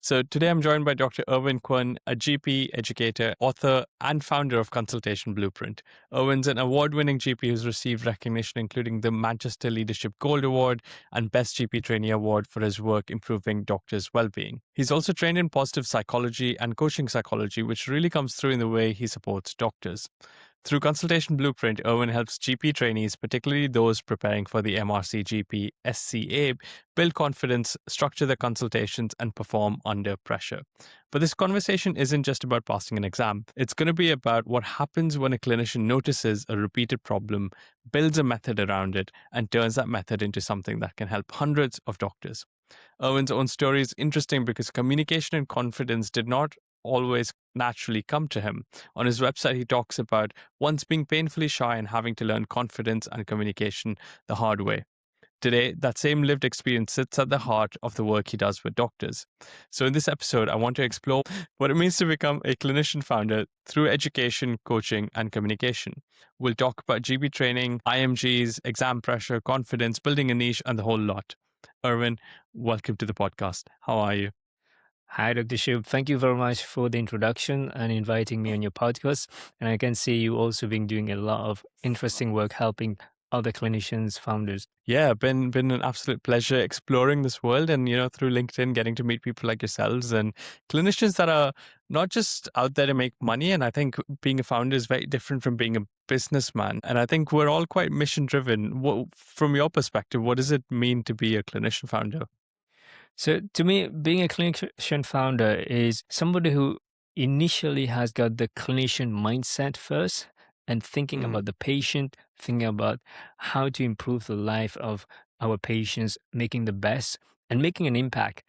So today I'm joined by Dr. Erwin Quinn, a GP, educator, author, and founder of Consultation Blueprint. Erwin's an award-winning GP who's received recognition including the Manchester Leadership Gold Award and Best GP Trainee Award for his work improving doctors' well-being. He's also trained in positive psychology and coaching psychology, which really comes through in the way he supports doctors. Through Consultation Blueprint, Erwin helps GP trainees, particularly those preparing for the MRC GP SCA, build confidence, structure their consultations, and perform under pressure. But this conversation isn't just about passing an exam. It's going to be about what happens when a clinician notices a repeated problem, builds a method around it, and turns that method into something that can help hundreds of doctors. Erwin's own story is interesting because communication and confidence did not always naturally come to him. On his website, he talks about once being painfully shy and having to learn confidence and communication the hard way. Today, that same lived experience sits at the heart of the work he does with doctors. So in this episode, I want to explore what it means to become a clinician founder through education, coaching, and communication. We'll talk about GP training, IMGs, exam pressure, confidence, building a niche, and the whole lot. Erwin, welcome to the podcast. How are you? Hi, Dr. Shub. Thank you very much for the introduction and inviting me on your podcast. And I can see you also been doing a lot of interesting work helping other clinicians, founders. Yeah, been an absolute pleasure exploring this world and, through LinkedIn, getting to meet people like yourselves and clinicians that are not just out there to make money. And I think being a founder is very different from being a businessman. And I think we're all quite mission driven. From your perspective, what does it mean to be a clinician founder? So to me, being a clinician founder is somebody who initially has got the clinician mindset first and thinking about the patient, thinking about how to improve the life of our patients, making the best and making an impact.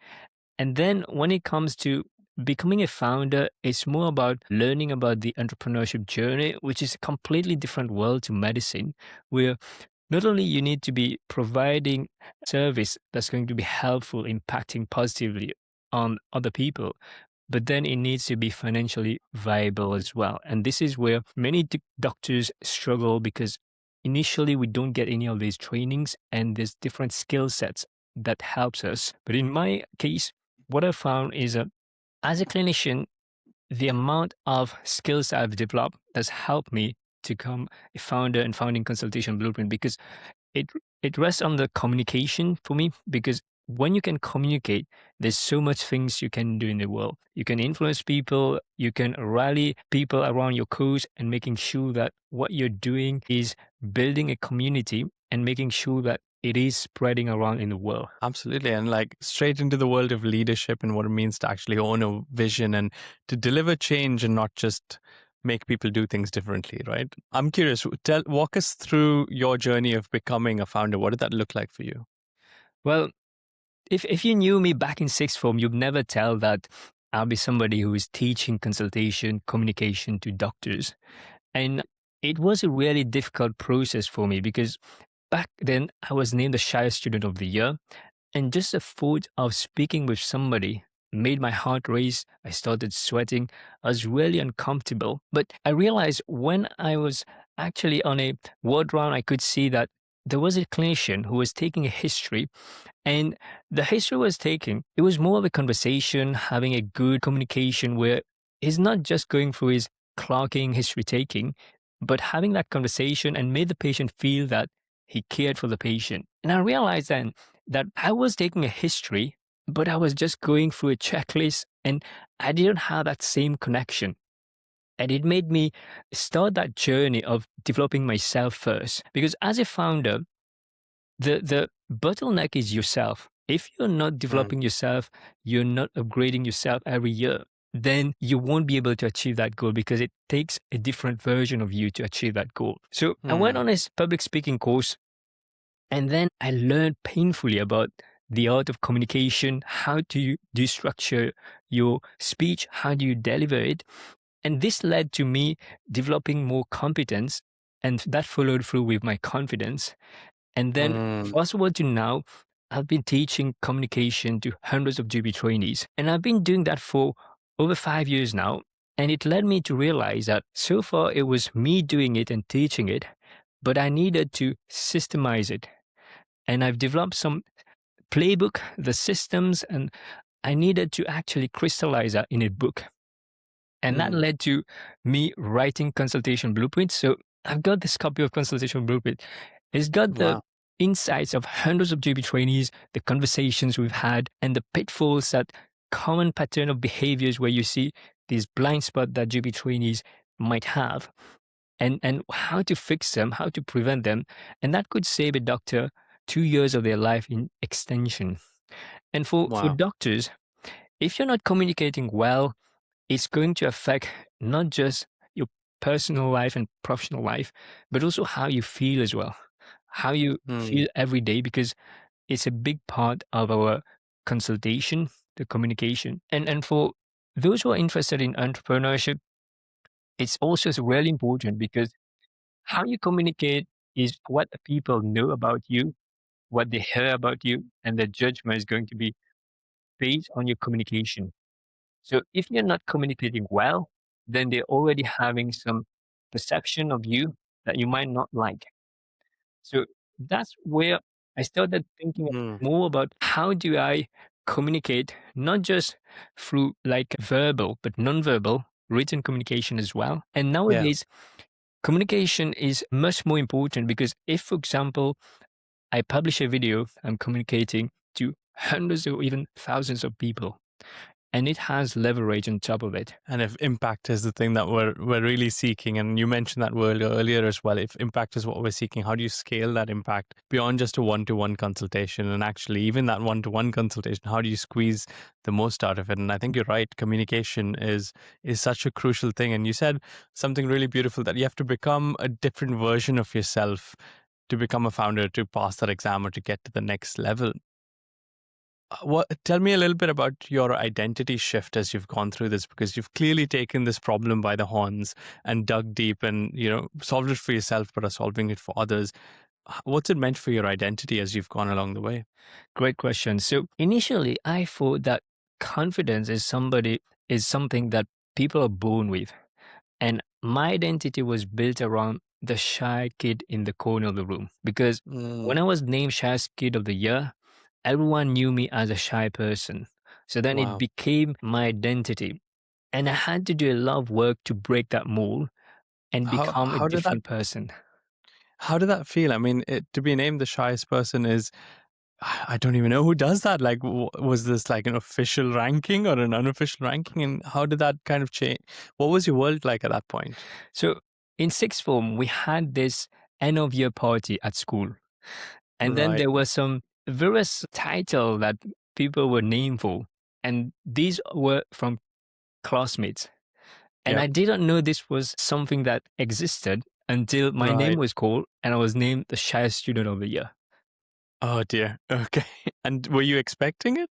And then when it comes to becoming a founder, it's more about learning about the entrepreneurship journey, which is a completely different world to medicine, where not only you need to be providing service that's going to be helpful, impacting positively on other people, but then it needs to be financially viable as well. And this is where many doctors struggle because initially we don't get any of these trainings and there's different skill sets that helps us. But in my case, what I found is as a clinician, the amount of skills I've developed has helped me to become a founder and founding Consultation Blueprint because it rests on the communication for me, because when you can communicate, there's so much things you can do in the world. You can influence people, you can rally people around your cause and making sure that what you're doing is building a community and making sure that it is spreading around in the world. Absolutely. And like straight into the world of leadership and what it means to actually own a vision and to deliver change and not just make people do things differently, right? I'm curious, walk us through your journey of becoming a founder. What did that look like for you? Well, if you knew me back in sixth form, you'd never tell that I'll be somebody who is teaching consultation, communication to doctors. And it was a really difficult process for me because back then I was named the shyest student of the year. And just the thought of speaking with somebody made my heart race. I started sweating. I was really uncomfortable. But I realized when I was actually on a word round, I could see that there was a clinician who was taking a history, and the history was taking, it was more of a conversation, having a good communication where he's not just going through his clocking, history taking, but having that conversation and made the patient feel that he cared for the patient. And I realized then that I was taking a history, but I was just going through a checklist and I didn't have that same connection. And it made me start that journey of developing myself first. Because as a founder, the bottleneck is yourself. If you're not developing yourself, you're not upgrading yourself every year, then you won't be able to achieve that goal because it takes a different version of you to achieve that goal. So I went on a public speaking course, and then I learned painfully about the art of communication. How do you structure your speech? How do you deliver it? And this led to me developing more competence, and that followed through with my confidence. And then fast forward to now, I've been teaching communication to hundreds of GP trainees. And I've been doing that for over 5 years now. And it led me to realize that so far it was me doing it and teaching it, but I needed to systemize it. And I've developed some playbook, the systems, and I needed to actually crystallize that in a book. And that Mm. led to me writing Consultation Blueprint. So I've got this copy of Consultation Blueprint. It's got the Wow. insights of hundreds of JP trainees, the conversations we've had, and the pitfalls, that common pattern of behaviors where you see these blind spots that JP trainees might have, and how to fix them, how to prevent them. And that could save a doctor 2 years of their life in extension. And for Wow. doctors, if you're not communicating well, it's going to affect not just your personal life and professional life, but also how you feel as well, how you Mm. feel every day, because it's a big part of our consultation, the communication. And for those who are interested in entrepreneurship, it's also really important because how you communicate is what the people know about you, what they hear about you, and the judgment is going to be based on your communication. So if you're not communicating well, then they're already having some perception of you that you might not like. So that's where I started thinking Mm. more about how do I communicate, not just through like verbal, but non-verbal written communication as well. And Yeah. nowadays, communication is much more important because if, for example, I publish a video, I'm communicating to hundreds or even thousands of people, and it has leverage on top of it. And if impact is the thing that we're really seeking, and you mentioned that word earlier as well, if impact is what we're seeking, how do you scale that impact beyond just a one-to-one consultation? And actually, even that one-to-one consultation, how do you squeeze the most out of it? And I think you're right. Communication is such a crucial thing. And you said something really beautiful, that you have to become a different version of yourself to become a founder, to pass that exam, or to get to the next level. What, tell me a little bit about your identity shift as you've gone through this, because you've clearly taken this problem by the horns and dug deep and, solved it for yourself, but are solving it for others. What's it meant for your identity as you've gone along the way? Great question. So initially, I thought that confidence is something that people are born with, and my identity was built around the shy kid in the corner of the room. Because when Mm. I was named Shyest Kid of the Year, everyone knew me as a shy person. So then it Wow. became my identity, and I had to do a lot of work to break that mold and How become a how did that different person. how did that feel? I mean, to be named the shyest person is, I don't even know who does that. Like, was this like an official ranking or an unofficial ranking? And how did that kind of change? What was your world like at that point? So in sixth form, we had this end of year party at school. And then Right. there were some various title that people were named for. And these were from classmates. And Yep. I didn't know this was something that existed until my name Right. was called and I was named the shyest student of the year. Oh dear. Okay. And were you expecting it?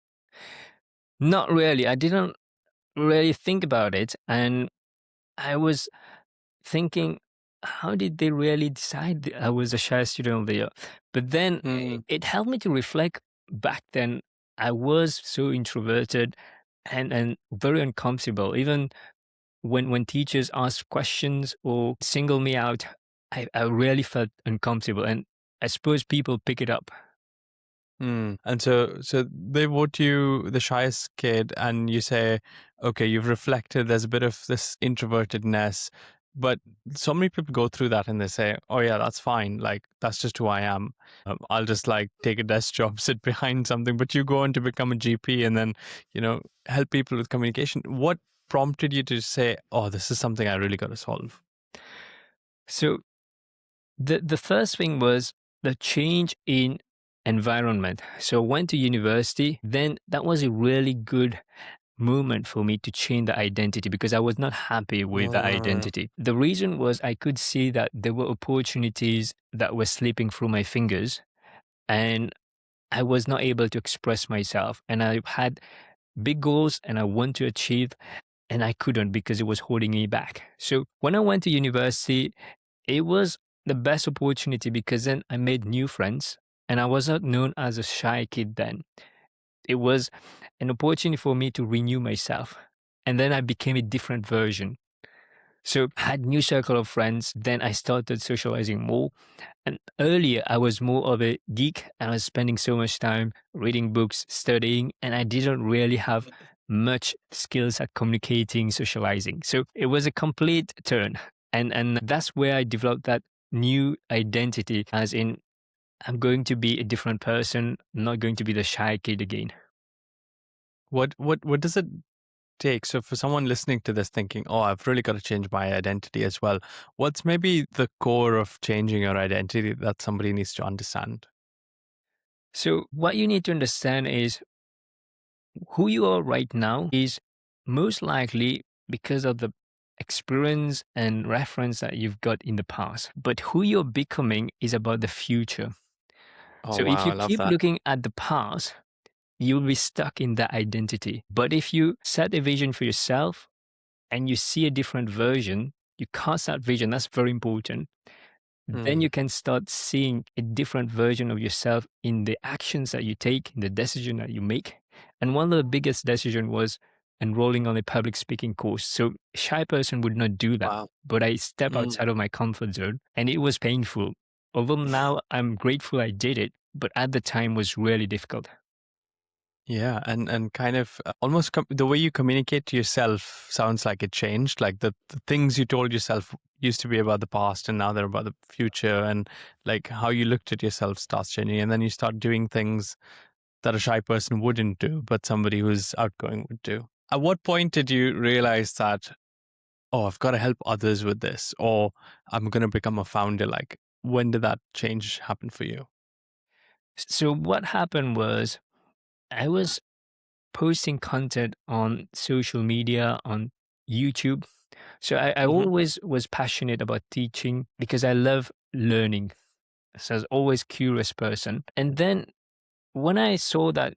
Not really. I didn't really think about it. And I was thinking, how did they really decide that I was the shyest student of the year? But then Mm. it helped me to reflect back then. I was so introverted and very uncomfortable. Even when teachers asked questions or single me out, I really felt uncomfortable. And I suppose people pick it up. Mm. And so they vote you the shyest kid, and you say, okay, you've reflected. There's a bit of this introvertedness, but so many people go through that and they say, oh yeah, that's fine. Like that's just who I am. I'll just like take a desk job, sit behind something. But you go on to become a GP, and then help people with communication. What prompted you to say, oh, this is something I really got to solve? So the first thing was the change in environment. So I went to university, then that was a really good moment for me to change the identity because I was not happy with the Mm. identity. The reason was I could see that there were opportunities that were slipping through my fingers and I was not able to express myself. And I had big goals and I want to achieve and I couldn't because it was holding me back. So when I went to university, it was the best opportunity because then I made new friends and I was not known as a shy kid then. It was an opportunity for me to renew myself. And then I became a different version. So I had new circle of friends. Then I started socializing more. And earlier I was more of a geek and I was spending so much time reading books, studying, and I didn't really have much skills at communicating, socializing. So it was a complete turn. And that's where I developed that new identity, as in I'm going to be a different person, not going to be the shy kid again. What does it take? So for someone listening to this thinking, oh, I've really got to change my identity as well. What's maybe the core of changing your identity that somebody needs to understand? So what you need to understand is who you are right now is most likely because of the experience and reference that you've got in the past. But who you're becoming is about the future. Oh So if wow, you I love keep that. looking at the past, you'll be stuck in that identity. But if you set a vision for yourself and you see a different version, you cast that vision, that's very important. Then Hmm. you can start seeing a different version of yourself in the actions that you take, in the decision that you make. And one of the biggest decision was enrolling on a public speaking course. So a shy person would not do that, Wow. but I step Mm. outside of my comfort zone and it was painful. Although now I'm grateful I did it, but at the time was really difficult. Yeah, and kind of almost the way you communicate to yourself sounds like it changed. Like the things you told yourself used to be about the past, and now they're about the future. And like how you looked at yourself starts changing, and then you start doing things that a shy person wouldn't do, but somebody who's outgoing would do. At what point did you realize that, oh, I've got to help others with this, or I'm going to become a founder? Like, when did that change happen for you? So what happened was I was posting content on social media, on YouTube. So I Hmm. always was passionate about teaching because I love learning. So I was always curious person. And then when I saw that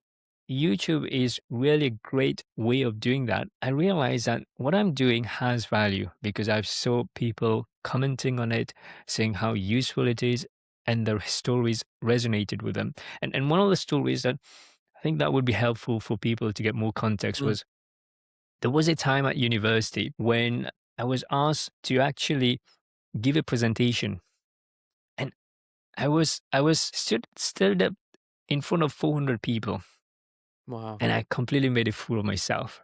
YouTube is really a great way of doing that, I realized that what I'm doing has value because I saw people commenting on it, saying how useful it is, and their stories resonated with them. And one of the stories that I think that would be helpful for people to get more context Mm. was there was a time at university when I was asked to actually give a presentation, and I was stood up in front of 400 people, Wow. and I completely made a fool of myself.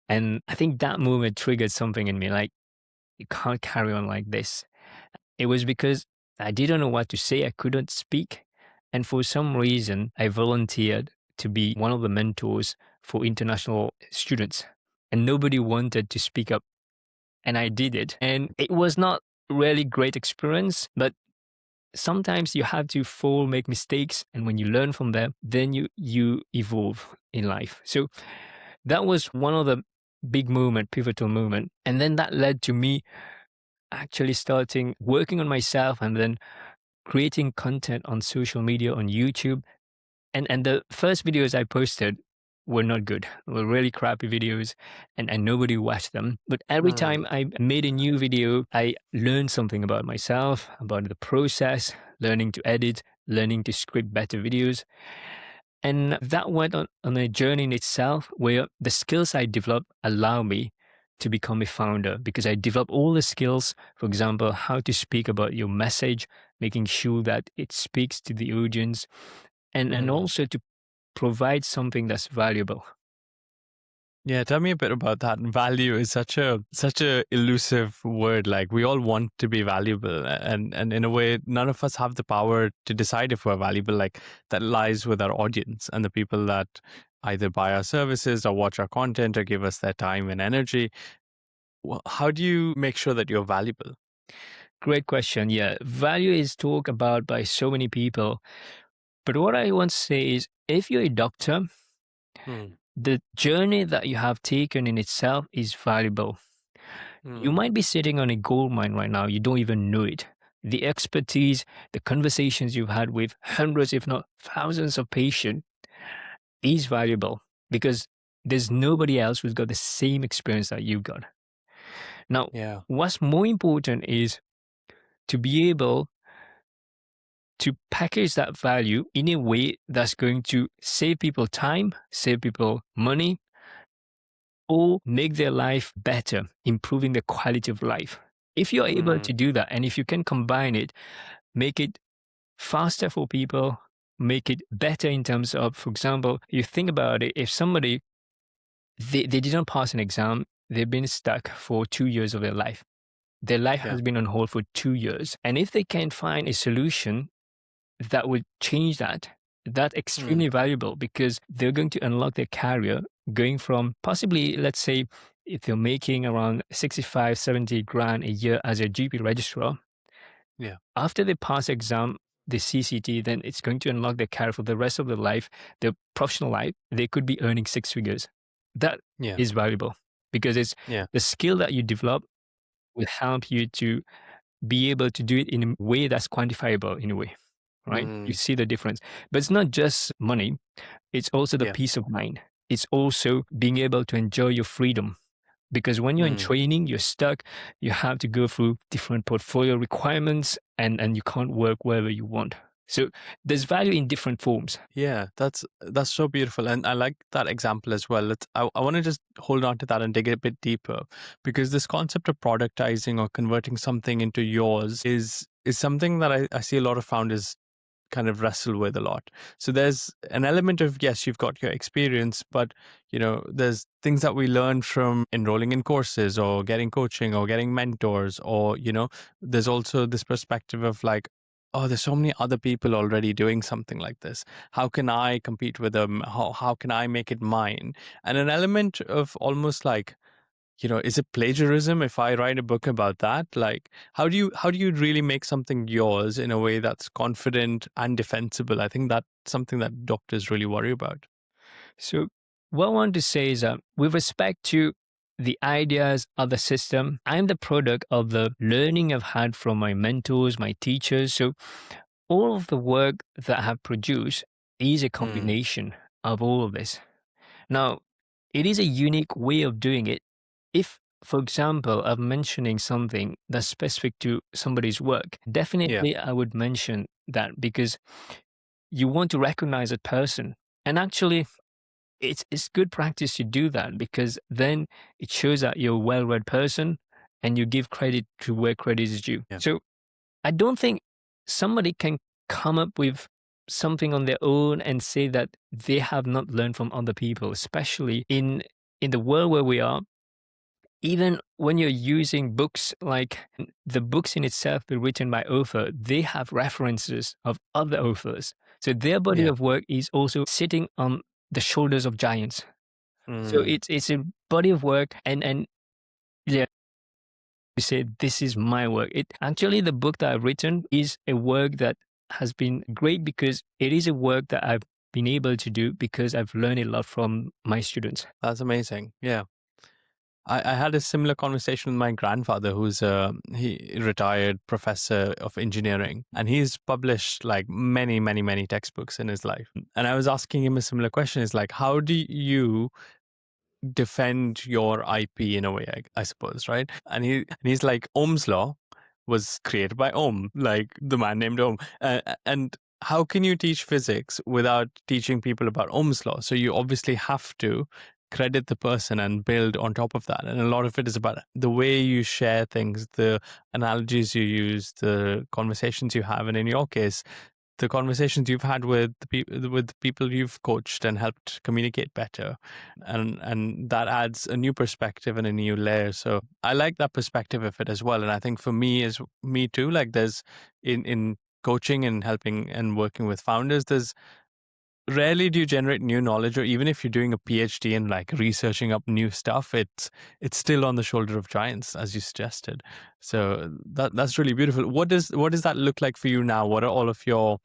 And I think that moment triggered something in me, like you can't carry on like this. It was because I didn't know what to say. I couldn't speak, and for some reason, I volunteered to be one of the mentors for international students, and nobody wanted to speak up, and I did it. And it was not really great experience, but sometimes you have to fall, make mistakes, and when you learn from them, then you evolve in life. So that was one of the big moment, pivotal moment. And then that led to me actually starting working on myself and then creating content on social media, on YouTube. And the first videos I posted were not good. They were really crappy videos and nobody watched them. But every Mm. time I made a new video, I learned something about myself, about the process, learning to edit, learning to script better videos. And that went on a journey in itself where the skills I developed allow me to become a founder because I develop all the skills, for example, how to speak about your message, making sure that it speaks to the audience, and Mm. also to provide something that's valuable. Yeah, tell me a bit about that. Value is such a elusive word. Like we all want to be valuable, and in a way, none of us have the power to decide if we're valuable. Like that lies with our audience and the people that either buy our services or watch our content or give us their time and energy. How do you make sure that you're valuable? Great question. Yeah, value is talked about by so many people. But what I want to say is if you're a doctor, Hmm. the journey that you have taken in itself is valuable. You Hmm. might be sitting on a gold mine right now, you don't even know it. The expertise, the conversations you've had with hundreds, if not thousands of patients is valuable because there's nobody else who's got the same experience that you've got. Now, Yeah. what's more important is to be able to package that value in a way that's going to save people time, save people money, or make their life better, improving the quality of life. If you're able Mm. to do that, and if you can combine it, make it faster for people, make it better in terms of, for example, you think about it, if somebody, they didn't pass an exam, they've been stuck for 2 years of their life. Their life Yeah. has been on hold for 2 years. And if they can find a solution that would change that, that's Mm. extremely valuable because they're going to unlock their career going from possibly, let's say, if they're making around 65, 70 grand a year as a GP registrar, Yeah. after they pass exam, the CCT, then it's going to unlock their career for the rest of their life, their professional life. They could be earning six figures. That Yeah. is valuable because it's Yeah. the skill that you develop will help you to be able to do it in a way that's quantifiable in a way, right? You Mm. see the difference. But it's not just money, it's also the Yeah. peace of mind. It's also being able to enjoy your freedom. Because when you're in Mm. training, you're stuck, you have to go through different portfolio requirements and you can't work wherever you want. So there's value in different forms. Yeah, that's so beautiful, and I like that example as well. I want to just hold on to that and dig a bit deeper, because this concept of productizing or converting something into yours is something that I see a lot of founders kind of wrestle with a lot. So there's an element of, yes, you've got your experience, but there's things that we learn from enrolling in courses or getting coaching or getting mentors, or there's also this perspective of like, oh, there's so many other people already doing something like this. How can I compete with them? How can I make it mine? And an element of almost like, is it plagiarism if I write a book about that? Like, how do you really make something yours in a way that's confident and defensible? I think that's something that doctors really worry about. So what I want to say is that with respect to the ideas of the system, I'm the product of the learning I've had from my mentors, my teachers. So all of the work that I have produced is a Mm. combination of all of this. Now, it is a unique way of doing it. If, for example, I'm mentioning something that's specific to somebody's work, Yeah. definitely I would mention that because you want to recognize a person. And actually, it's good practice to do that because then it shows that you're a well-read person and you give credit to where credit is due. Yeah. So I don't think somebody can come up with something on their own and say that they have not learned from other people, especially in the world where we are. Even when you're using books, like the books in itself were written by author, they have references of other authors. So their body Yeah. of work is also sitting on the shoulders of giants. So Mm. it's a body of work and yeah, you say this is my work. It actually the book that I've written is a work that has been great because it is a work that I've been able to do because I've learned a lot from my students. That's amazing. Yeah. I had a similar conversation with my grandfather, who's he retired professor of engineering, and he's published like many, many, many textbooks in his life. And I was asking him a similar question: is like, how do you defend your IP in a way, I suppose, right? And he's like, Ohm's law was created by Ohm, like the man named Ohm. And how can you teach physics without teaching people about Ohm's law? So you obviously have to credit the person and build on top of that. And a lot of it is about the way you share things, the analogies you use, the conversations you have. And in your case, the conversations you've had with with the people you've coached and helped communicate better, and that adds a new perspective and a new layer. So I like that perspective of it as well. And I think for me, is me too, like there's in coaching and helping and working with founders, there's rarely do you generate new knowledge, or even if you're doing a PhD and like researching up new stuff, it's still on the shoulder of giants, as you suggested. So that's really beautiful. What does that look like for you now? What are all of your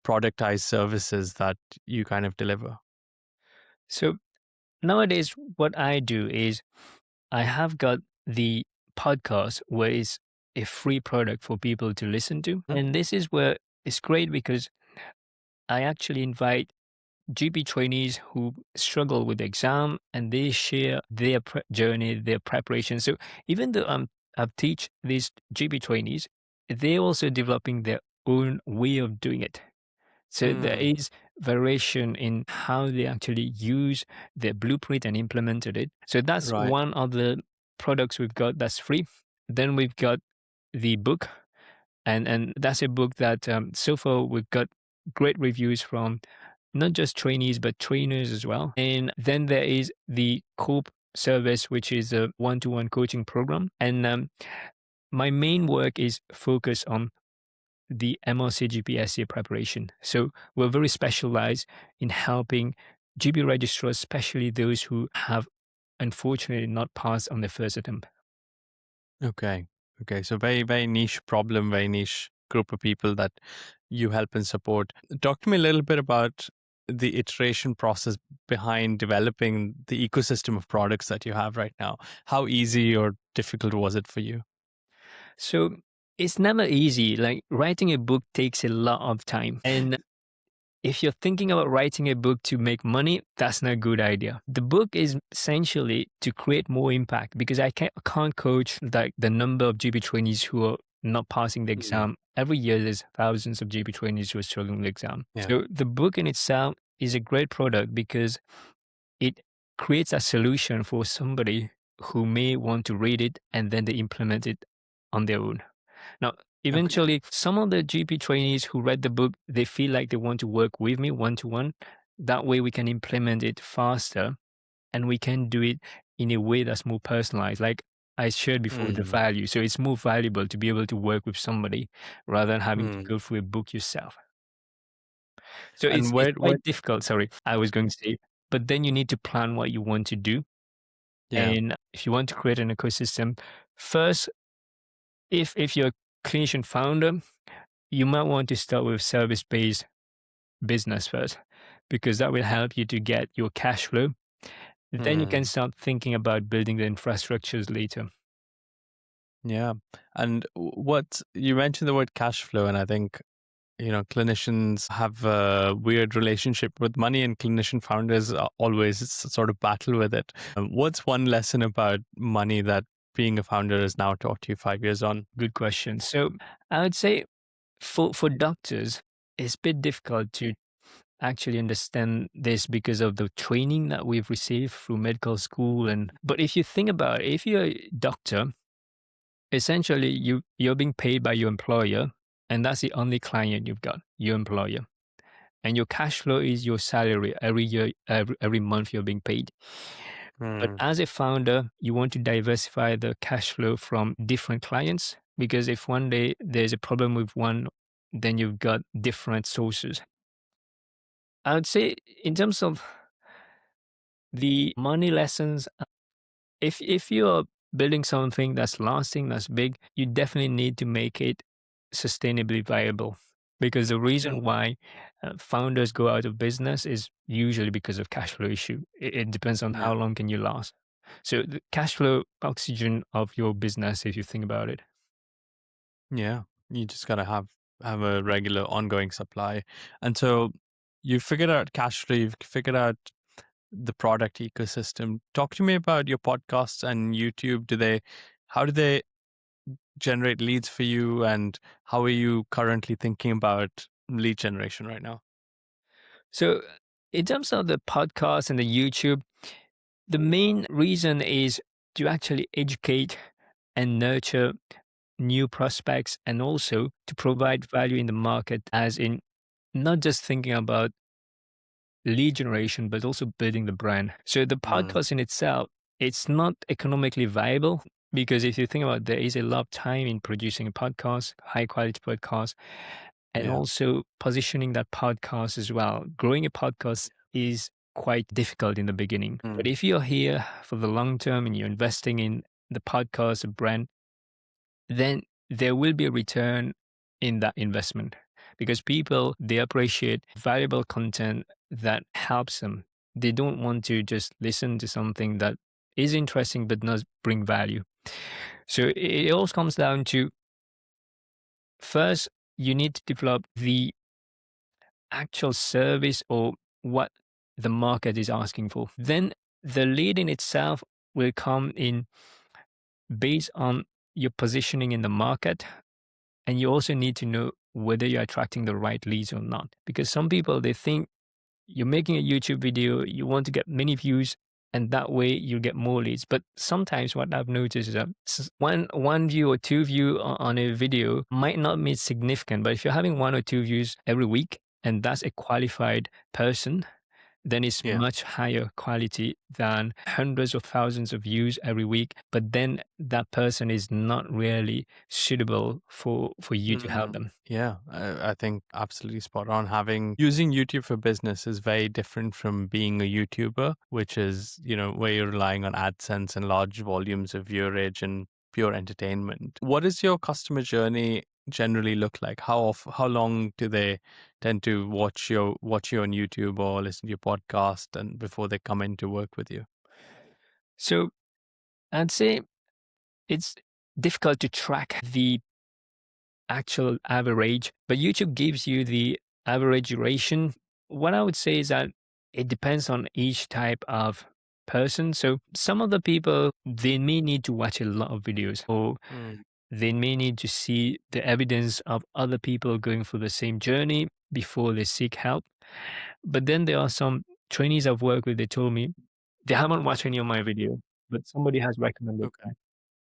productized services that you kind of deliver? So nowadays, what I do is I have got the podcast where it's a free product for people to listen to. Hmm? And this is where it's great because I actually invite GP trainees who struggle with the exam and they share their journey, their preparation. So even though I teach these GP trainees, they're also developing their own way of doing it. So there Mm. is variation in how they actually use the blueprint and implemented it. So that's Right. one of the products we've got that's free. Then we've got the book, and that's a book that so far we've got great reviews from not just trainees but trainers as well. And then there is the Cope service, which is a one-to-one coaching program. And my main work is focused on the MRC GPSC preparation. So we're very specialized in helping GP registrars, especially those who have unfortunately not passed on the first attempt. Okay. Okay. So very, very niche problem, very niche group of people that you help and support. Talk to me a little bit about the iteration process behind developing the ecosystem of products that you have right now. How easy or difficult was it for you? So it's never easy. Like writing a book takes a lot of time. And if you're thinking about writing a book to make money, that's not a good idea. The book is essentially to create more impact because I can't coach like the number of GP trainees who are not passing the Mm. exam. Every year, there's thousands of GP trainees who are struggling with the exam. Yeah. So the book in itself is a great product because it creates a solution for somebody who may want to read it and then they implement it on their own. Now, Okay. eventually, some of the GP trainees who read the book, they feel like they want to work with me one to one. That way, we can implement it faster and we can do it in a way that's more personalized. Like I shared before, the Mm. value. So it's more valuable to be able to work with somebody rather than having to Mm. go through a book yourself. So And it's where, quite difficult. Sorry, I was going to say, but then you need to plan what you want to do. yeah. And if you want to create an ecosystem, first, if you're a clinician founder, you might want to start with service-based business first, because that will help you to get your cash flow. Then you can Mm. start thinking about building the infrastructures later. Yeah. And what you mentioned the word cash flow, and I think clinicians have a weird relationship with money, and clinician founders always sort of battle with it. What's one lesson about money that being a founder has now taught you 5 years on? Good question. So I would say for doctors, it's a bit difficult to actually understand this because of the training that we've received through medical school. And but if you think about it, if you're a doctor, essentially you're being paid by your employer, and that's the only client you've got, your employer. And your cash flow is your salary every year, every month you're being paid. But Mm. as a founder, you want to diversify the cash flow from different clients because if one day there's a problem with one, then you've got different sources. I would say in terms of the money lessons, if you're building something that's lasting, that's big, you definitely need to make it sustainably viable. Because the reason Mm. why founders go out of business is usually because of cash flow issue. It depends on Yeah. how long can you last. So the cash flow oxygen of your business, if you think about it. Yeah. You just gotta have a regular ongoing supply. And so you figured out cash flow, you've figured out the product ecosystem. Talk to me about your podcasts and YouTube. How do they generate leads for you, and how are you currently thinking about lead generation right now? So in terms of the podcast and the YouTube, the main reason is to actually educate and nurture new prospects and also to provide value in the market, as in not just thinking about lead generation, but also building the brand. So the Mm. podcast in itself, it's not economically viable because if you think about it, there is a lot of time in producing a podcast, high quality podcast, and Yeah. also positioning that podcast as well. Growing a podcast is quite difficult in the beginning. But Mm. if you're here for the long term and you're investing in the podcast, a brand, then there will be a return in that investment because people, they appreciate valuable content that helps them. They don't want to just listen to something that is interesting but not bring value. So it all comes down to first, you need to develop the actual service or what the market is asking for. Then the lead in itself will come in based on your positioning in the market. And you also need to know whether you're attracting the right leads or not. Because some people, they think you're making a YouTube video, you want to get many views, and that way you'll get more leads. But sometimes what I've noticed is that one view or two view on a video might not be significant, but if you're having one or two views every week, and that's a qualified person, then it's Yeah. much higher quality than hundreds of thousands of views every week. But then that person is not really suitable for you to help Mm. them. Yeah, I think absolutely spot on. Having using YouTube for business is very different from being a YouTuber, which is, where you're relying on AdSense and large volumes of viewage and pure entertainment. What does your customer journey generally look like? How long do they tend to watch you on YouTube or listen to your podcast and before they come in to work with you? So I'd say it's difficult to track the actual average, but YouTube gives you the average duration. What I would say is that it depends on each type of person. So some of the people, they may need to watch a lot of videos, or Mm. they may need to see the evidence of other people going through the same journey before they seek help. But then there are some trainees I've worked with, they told me they haven't watched any of my video, but somebody has recommended Okay. that.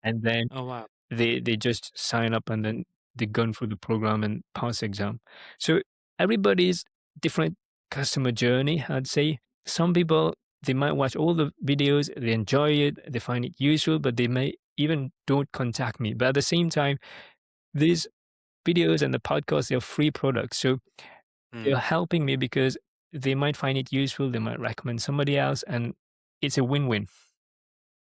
And then Oh wow. they just sign up and then they gun through the program and pass the exam. So everybody's different customer journey, I'd say. Some people, they might watch all the videos, they enjoy it, they find it useful, but they may even don't contact me. But at the same time, these videos and the podcast, they're free products. So they're Mm. helping me because they might find it useful, they might recommend somebody else, and it's a win-win.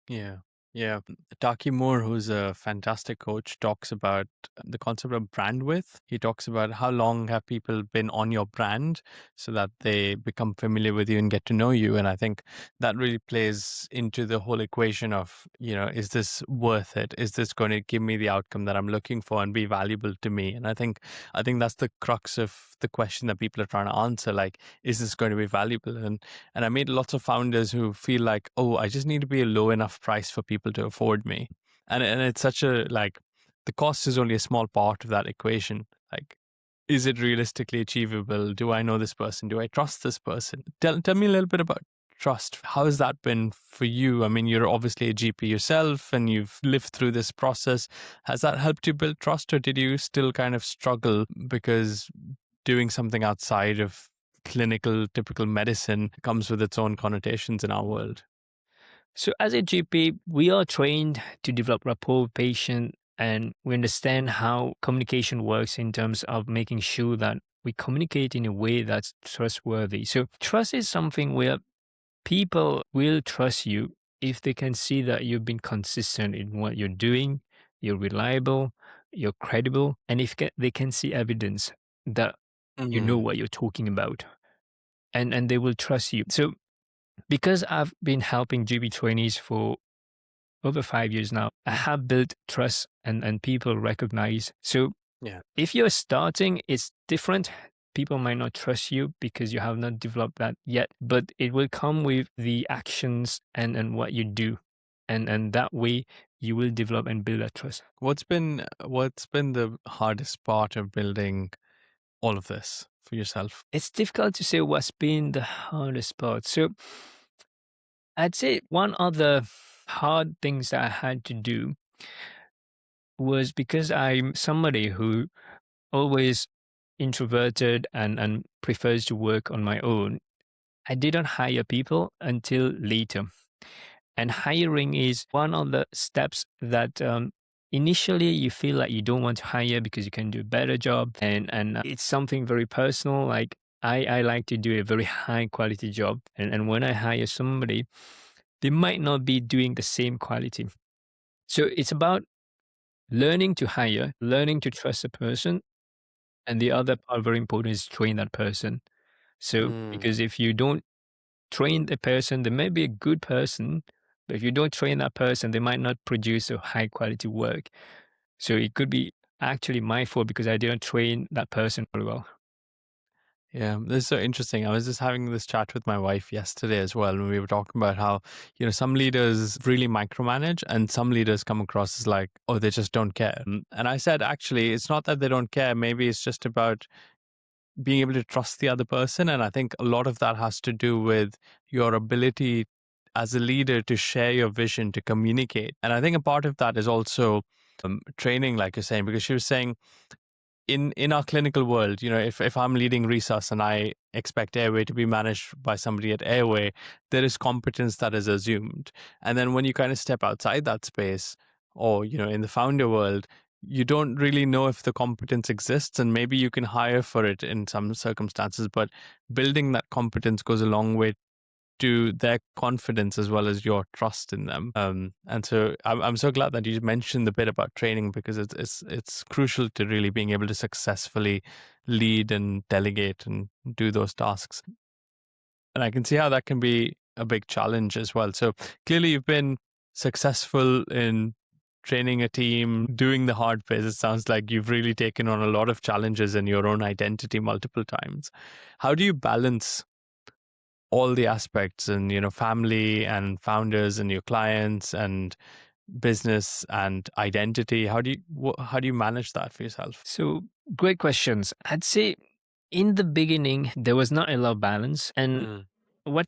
Yeah. Yeah. Taki Moore, who's a fantastic coach, talks about the concept of brand width. He talks about how long have people been on your brand so that they become familiar with you and get to know you. And I think that really plays into the whole equation of, is this worth it? Is this going to give me the outcome that I'm looking for and be valuable to me? And I think that's the crux of the question that people are trying to answer. Like, is this going to be valuable? And I meet lots of founders who feel like, oh, I just need to be a low enough price for people to afford me. And it's such a like the cost is only a small part of that equation. Like, is it realistically achievable? Do I know this person? Do I trust this person? Tell me a little bit about trust. How has that been for you? I mean, you're obviously a GP yourself and you've lived through this process. Has that helped you build trust, or did you still kind of struggle because doing something outside of clinical typical medicine comes with its own connotations in our world? So as a GP, we are trained to develop rapport with patient, and we understand how communication works in terms of making sure that we communicate in a way that's trustworthy. So trust is something where people will trust you if they can see that you've been consistent in what you're doing, you're reliable, you're credible, and if they can see evidence that you know Mm. what you're talking about, and they will trust you. So because I've been helping GB trainees for over 5 years now, I have built trust, and people recognize. So Yeah. if you're starting, it's different. People might not trust you because you have not developed that yet, but it will come with the actions and what you do. And that way you will develop and build that trust. What's been the hardest part of building all of this for yourself? It's difficult to say what's been the hardest part. So I'd say one of the hard things that I had to do was because I'm somebody who always introverted and prefers to work on my own. I didn't hire people until later. And hiring is one of the steps that initially you feel like you don't want to hire because you can do a better job. And it's something very personal. Like I like to do a very high quality job. And when I hire somebody, they might not be doing the same quality. So it's about learning to hire, learning to trust a person. And the other part very important is train that person. So Mm. because if you don't train a person, they may be a good person, but if you don't train that person, they might not produce a high quality work. So it could be actually my fault because I didn't train that person very well. Yeah, this is so interesting. I was just having this chat with my wife yesterday as well, and we were talking about how, some leaders really micromanage and some leaders come across as like, oh, they just don't care. And I said, actually, it's not that they don't care. Maybe it's just about being able to trust the other person. And I think a lot of that has to do with your ability as a leader to share your vision, to communicate. And I think a part of that is also training, like you're saying, because she was saying, in our clinical world, if I'm leading resus and I expect airway to be managed by somebody at airway, there is competence that is assumed. And then when you kind of step outside that space, or in the founder world, you don't really know if the competence exists, and maybe you can hire for it in some circumstances, but building that competence goes a long way to their confidence as well as your trust in them. And so I'm so glad that you mentioned the bit about training, because it's crucial to really being able to successfully lead and delegate and do those tasks. And I can see how that can be a big challenge as well. So clearly you've been successful in training a team, doing the hard bits. It sounds like you've really taken on a lot of challenges in your own identity multiple times. How do you balance all the aspects, and family and founders and your clients and business and identity? How do you manage that for yourself? So, great questions. I'd say in the beginning, there was not a lot of balance. And Mm. what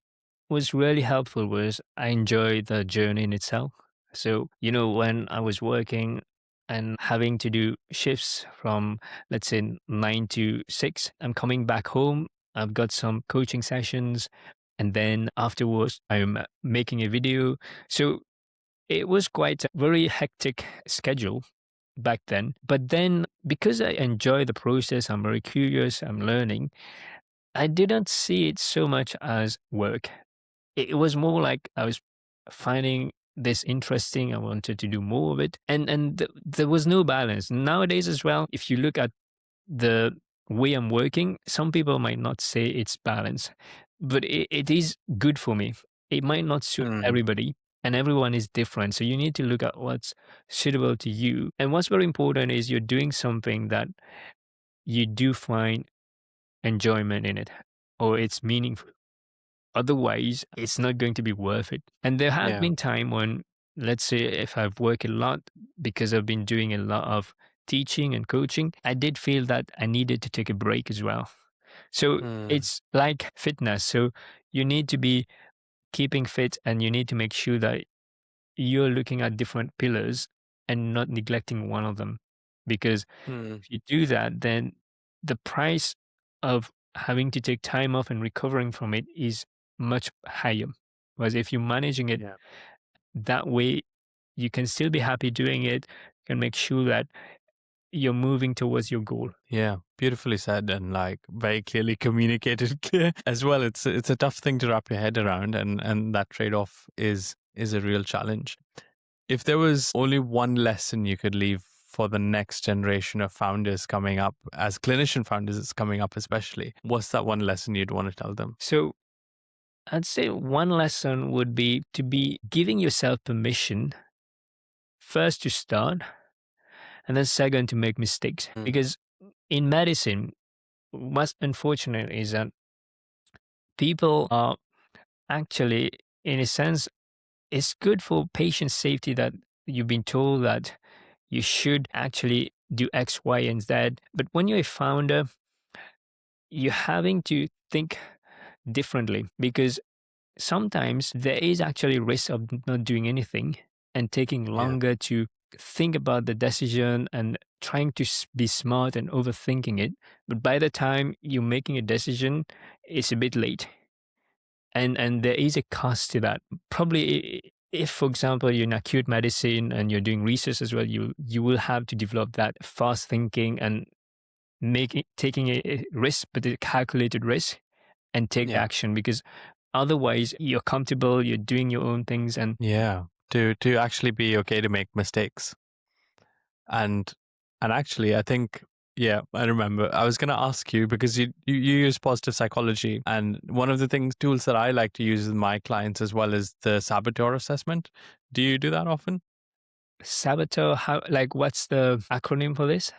was really helpful was I enjoyed the journey in itself. So, when I was working and having to do shifts from, let's say, 9 to 6, I'm coming back home. I've got some coaching sessions. And then afterwards, I'm making a video. So it was quite a very hectic schedule back then. But then, because I enjoy the process, I'm very curious, I'm learning, I didn't see it so much as work. It was more like I was finding this interesting. I wanted to do more of it. And there was no balance. Nowadays, as well, if you look at the way I'm working, some people might not say it's balance, but it is good for me. It might not suit Mm. everybody, and everyone is different. So you need to look at what's suitable to you. And what's very important is you're doing something that you do find enjoyment in it, or it's meaningful. Otherwise, it's not going to be worth it. And there has Yeah. been time when, let's say, if I've worked a lot because I've been doing a lot of teaching and coaching, I did feel that I needed to take a break as well. So Mm. it's like fitness. So you need to be keeping fit, and you need to make sure that you're looking at different pillars and not neglecting one of them. Because Mm. if you do that, then the price of having to take time off and recovering from it is much higher. Whereas if you're managing it Yeah. that way, you can still be happy doing it. You can make sure that you're moving towards your goal. Yeah, beautifully said, and like very clearly communicated clear as well. It's a tough thing to wrap your head around, and that trade-off is a real challenge. If there was only one lesson you could leave for the next generation of founders coming up, as clinician founders is coming up especially, what's that one lesson you'd want to tell them? So I'd say one lesson would be to be giving yourself permission first to start, and then second to make mistakes. Mm. Because in medicine, what's unfortunate is that people are actually, in a sense, it's good for patient safety that you've been told that you should actually do X, Y, and Z. But when you're a founder, you're having to think differently, because sometimes there is actually risk of not doing anything and taking Yeah. longer to think about the decision and trying to be smart and overthinking it. But by the time you're making a decision, it's a bit late. And there is a cost to that. Probably if, for example, you're in acute medicine and you're doing research as well, you will have to develop that fast thinking and taking a risk, but a calculated risk, and take Yeah. action, because otherwise you're comfortable, you're doing your own things. And Yeah. To actually be okay to make mistakes. And actually, I think, yeah, I remember. I was going to ask you, because you use positive psychology, and one of the tools that I like to use with my clients as well is the saboteur assessment. Do you do that often? saboteur, how, like, what's the acronym for this?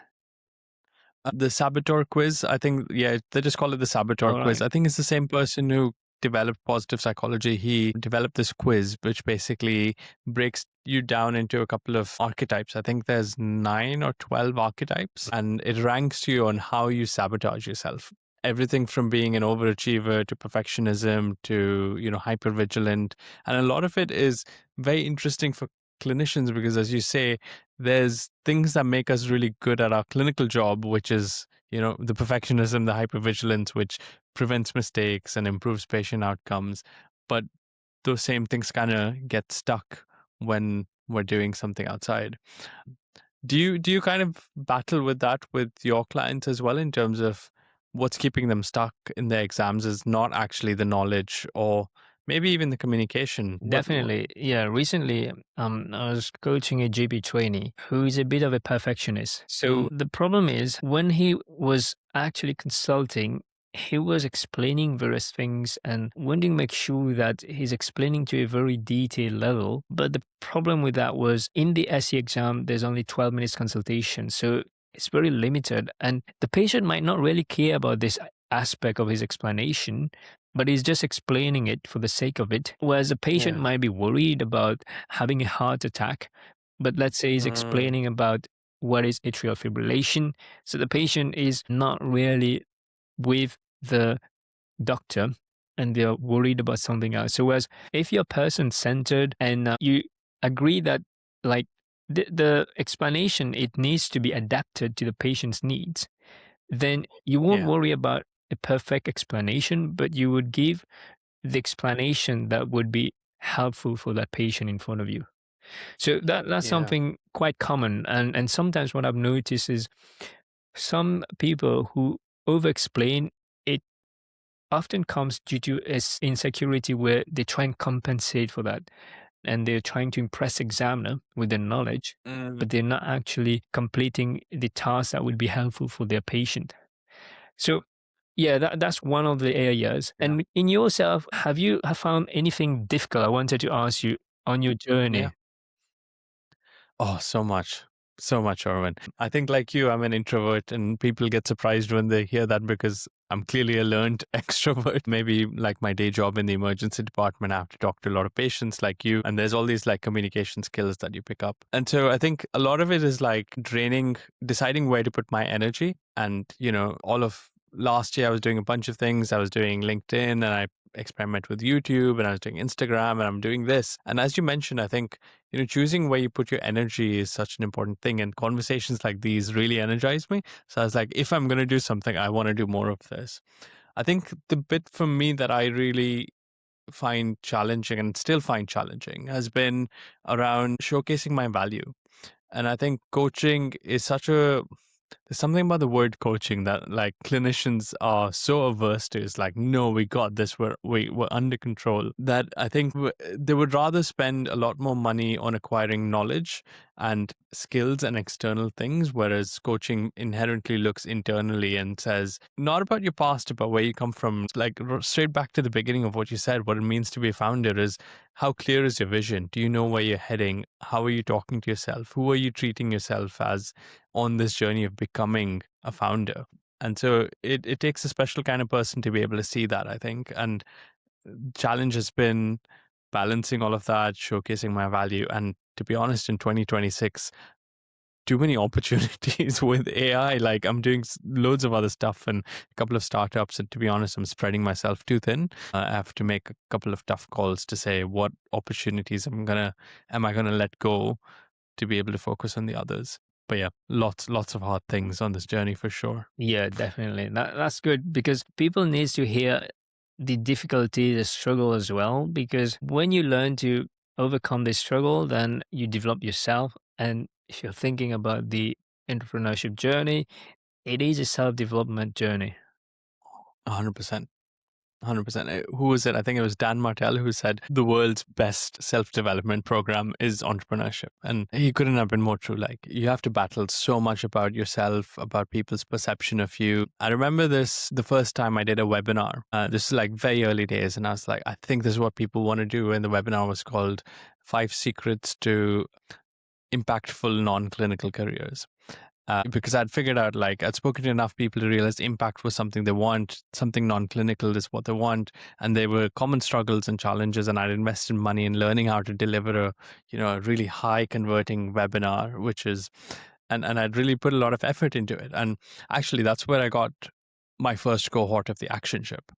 The Saboteur quiz, I think, yeah, they just call it the Saboteur All quiz. right. I think it's the same person who developed positive psychology. He developed this quiz, which basically breaks you down into a couple of archetypes. I think there's 9 or 12 archetypes, and it ranks you on how you sabotage yourself. Everything from being an overachiever to perfectionism to, hypervigilant. And a lot of it is very interesting for clinicians because, as you say, there's things that make us really good at our clinical job, which is, the perfectionism, the hypervigilance, which prevents mistakes and improves patient outcomes. But those same things kind of get stuck when we're doing something outside. Do you kind of battle with that with your clients as well, in terms of what's keeping them stuck in their exams is not actually the knowledge or maybe even the communication? What Definitely. Yeah. Recently, I was coaching a GP trainee who is a bit of a perfectionist. So mm, the problem is when he was actually consulting, he was explaining various things and wanting to make sure that he's explaining to a very detailed level. But the problem with that was in the SE exam, there's only 12 minutes consultation. So it's very limited. And the patient might not really care about this aspect of his explanation, but he's just explaining it for the sake of it. Whereas a patient yeah. might be worried about having a heart attack, but let's say he's Mm, explaining about what is atrial fibrillation. So the patient is not really with the doctor and they're worried about something else. So whereas if you're person centered and you agree that like the explanation, it needs to be adapted to the patient's needs, then you won't yeah. worry about a perfect explanation, but you would give the explanation that would be helpful for that patient in front of you. So that's Yeah. something quite common. And sometimes what I've noticed is some people who over explain, it often comes due to insecurity where they try and compensate for that. And they're trying to impress examiner with their knowledge, Mm, but they're not actually completing the task that would be helpful for their patient. So yeah, that's one of the areas. yeah. And in yourself, have found anything difficult? I wanted to ask you on your Yeah. journey. Oh, so much. So much, Erwin. I think, like you, I'm an introvert, and people get surprised when they hear that because I'm clearly a learned extrovert. Maybe like my day job in the emergency department, I have to talk to a lot of patients like you, and there's all these like communication skills that you pick up. And so I think a lot of it is like draining, deciding where to put my energy. And, all of last year, I was doing a bunch of things. I was doing LinkedIn and I experiment with YouTube and I was doing Instagram and I'm doing this. And as you mentioned, I think choosing where you put your energy is such an important thing. And conversations like these really energize me. So I was like, if I'm going to do something, I want to do more of this. I think the bit for me that I really find challenging and still find challenging has been around showcasing my value. And I think coaching is such a there's something about the word coaching that like clinicians are so averse to. It's like, no, we got this. We're under control. That I think they would rather spend a lot more money on acquiring knowledge and skills and external things, whereas coaching inherently looks internally and says not about your past, about where you come from. Like straight back to the beginning of what you said, what it means to be a founder is how clear is your vision? Do you know where you're heading? How are you talking to yourself? Who are you treating yourself as on this journey of becoming a founder? And so it takes a special kind of person to be able to see that, I think. And challenge has been balancing all of that, showcasing my value. And to be honest, in 2026, too many opportunities with AI. Like I'm doing loads of other stuff and a couple of startups. And to be honest, I'm spreading myself too thin. I have to make a couple of tough calls to say what opportunities am I gonna let go to be able to focus on the others. But yeah, lots of hard things on this journey for sure. Yeah, definitely. That's good because people needs to hear the difficulty, the struggle as well. Because when you learn to overcome the struggle, then you develop yourself. And if you're thinking about the entrepreneurship journey, it is a self-development journey. 100%. 100%. Who was it? I think it was Dan Martell who said the world's best self-development program is entrepreneurship. And he couldn't have been more true. Like you have to battle so much about yourself, about people's perception of you. I remember this the first time I did a webinar. This is like very early days. And I was like, I think this is what people want to do. And the webinar was called 5 Secrets to Impactful Non-Clinical Careers. because I'd figured out, like, I'd spoken to enough people to realize impact was something they want, something non-clinical is what they want, and there were common struggles and challenges. And I'd invested money in learning how to deliver a really high converting webinar, which is, and I'd really put a lot of effort into it. And actually, that's where I got my first cohort of the action ship.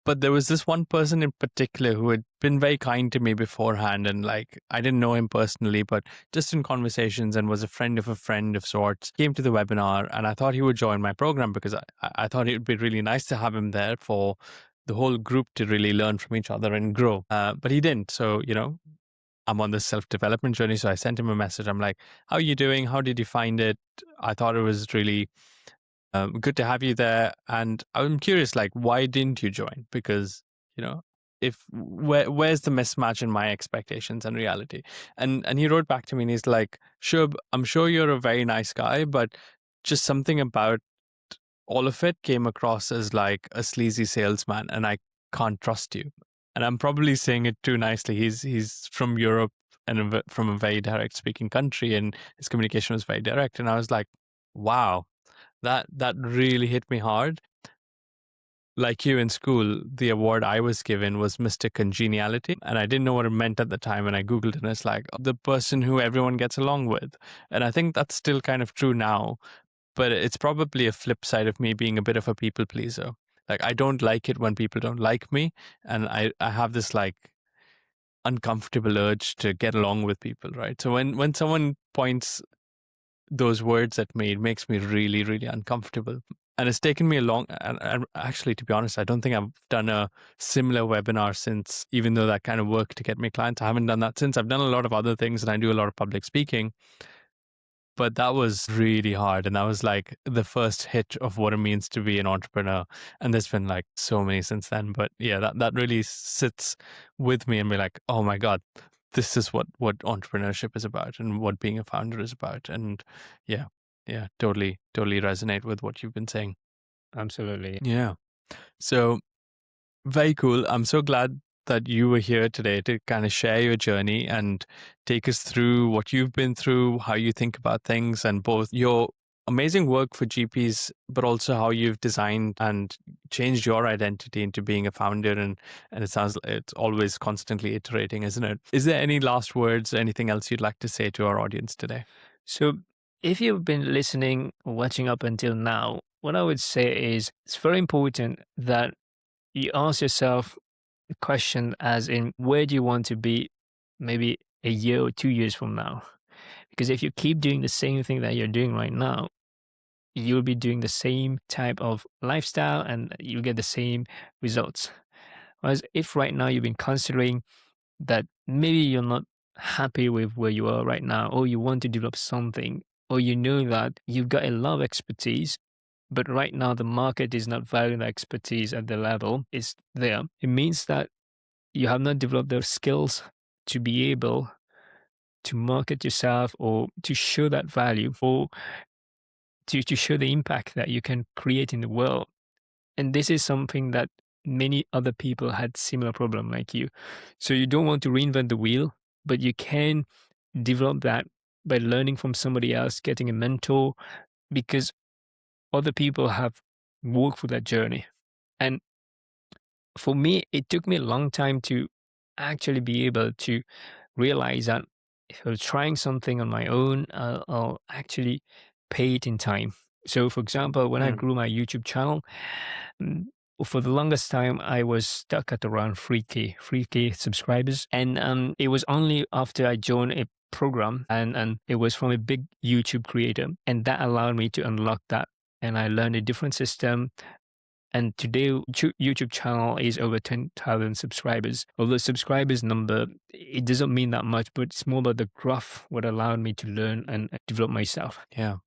But there was this one person in particular who had been very kind to me beforehand. And like, I didn't know him personally, but just in conversations, and was a friend of sorts, came to the webinar. And I thought he would join my program because I thought it would be really nice to have him there for the whole group to really learn from each other and grow. But he didn't. So, I'm on this self-development journey. So I sent him a message. I'm like, how are you doing? How did you find it? I thought it was really good to have you there. And I'm curious, like, why didn't you join? Because, if where's the mismatch in my expectations and reality? And he wrote back to me and he's like, Shub, I'm sure you're a very nice guy, but just something about all of it came across as like a sleazy salesman, and I can't trust you. And I'm probably saying it too nicely. He's from Europe and from a very direct speaking country, and his communication was very direct. And I was like, wow, that really hit me hard. Like you in school, the award I was given was Mr. Congeniality. And I didn't know what it meant at the time. And I Googled it, and it's like the person who everyone gets along with. And I think that's still kind of true now. But it's probably a flip side of me being a bit of a people pleaser. Like, I don't like it when people don't like me. And I have this like uncomfortable urge to get along with people, right? So when someone points those words at me, it makes me really, really uncomfortable. And it's taken me a long, and actually, to be honest, I don't think I've done a similar webinar since, even though that kind of worked to get me clients. I haven't done that since. I've done a lot of other things, and I do a lot of public speaking. But that was really hard. And that was like the first hit of what it means to be an entrepreneur. And there's been like so many since then. But yeah, that really sits with me and be like, oh my God, this is what entrepreneurship is about and what being a founder is about. And yeah, totally resonate with what you've been saying. Absolutely. Yeah. So very cool. I'm so glad that you were here today to kind of share your journey and take us through what you've been through, how you think about things, and both your amazing work for GPs, but also how you've designed and changed your identity into being a founder. And it sounds like it's always constantly iterating, isn't it? Is there any last words, or anything else you'd like to say to our audience today? So, if you've been listening or watching up until now, what I would say is it's very important that you ask yourself the question, as in, where do you want to be maybe a year or 2 years from now? Because if you keep doing the same thing that you're doing right now, you'll be doing the same type of lifestyle and you'll get the same results. Whereas if right now you've been considering that maybe you're not happy with where you are right now, or you want to develop something, or you know that you've got a lot of expertise, but right now the market is not valuing the expertise at the level it's there, it means that you have not developed those skills to be able to market yourself or to show that value, or to show the impact that you can create in the world. And this is something that many other people had similar problem like you. So you don't want to reinvent the wheel, but you can develop that by learning from somebody else, getting a mentor, because other people have walked through that journey. And for me, it took me a long time to actually be able to realize that if I was trying something on my own, I'll actually pay it in time. So, for example, when I Mm. grew my YouTube channel, mm, for the longest time, I was stuck at around 3K subscribers. And it was only after I joined a program, and it was from a big YouTube creator. And that allowed me to unlock that. And I learned a different system. And today, YouTube channel is over 10,000 subscribers. Although subscribers number, it doesn't mean that much, but it's more about the growth, what allowed me to learn and develop myself. Yeah.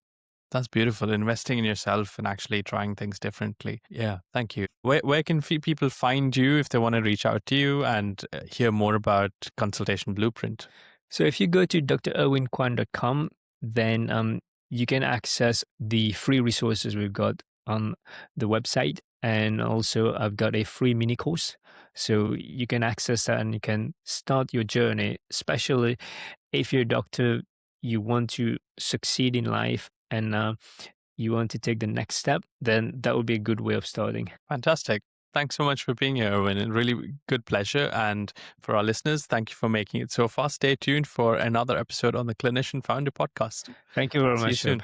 That's beautiful. Investing in yourself and actually trying things differently. Yeah, thank you. Where can people find you if they want to reach out to you and hear more about Consultation Blueprint? So if you go to drerwinkwun.com, then you can access the free resources we've got on the website. And also I've got a free mini course. So you can access that and you can start your journey, especially if you're a doctor, you want to succeed in life, and you want to take the next step, then that would be a good way of starting. Fantastic. Thanks so much for being here, Erwin. A really good pleasure. And for our listeners, thank you for making it so far. Stay tuned for another episode on the Clinician Founder podcast. Thank you very See you much, Rob. soon.